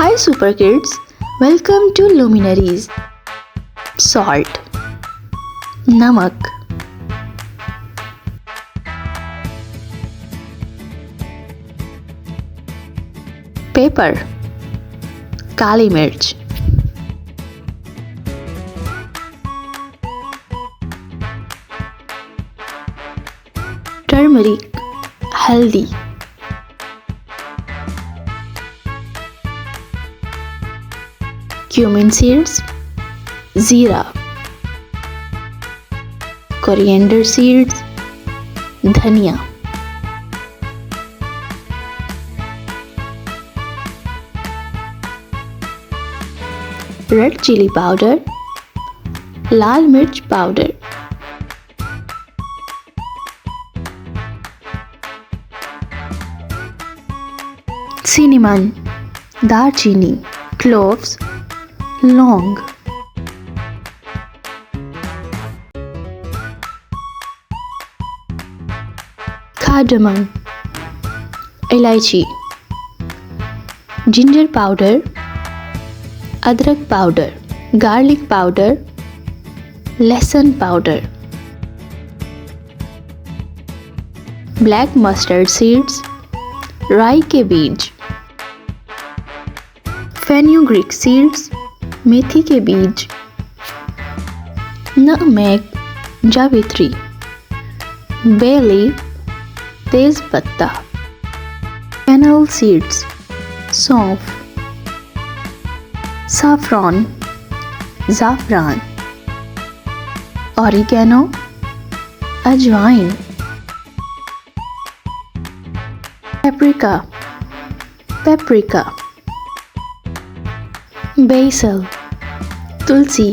Hi super kids, welcome to Luminaries. Salt, namak, pepper, kali mirch, turmeric, haldi, cumin seeds, zira, coriander seeds, dhania, red chili powder, lal mirch powder, cinnamon, darchini, cloves, long, cardamom, elaichi, ginger powder, adrak powder, garlic powder, लहसुन powder, black mustard seeds, राई के बीज, fenugreek seeds, मेथी के बीज, nutmeg, जावित्री, bay leaf, तेज पत्ता, fennel seeds, सौंफ, saffron, ज़ाफ़रान, oregano, अजवाइन, पेपरिका, पेपरिका, बेसल, तुलसी,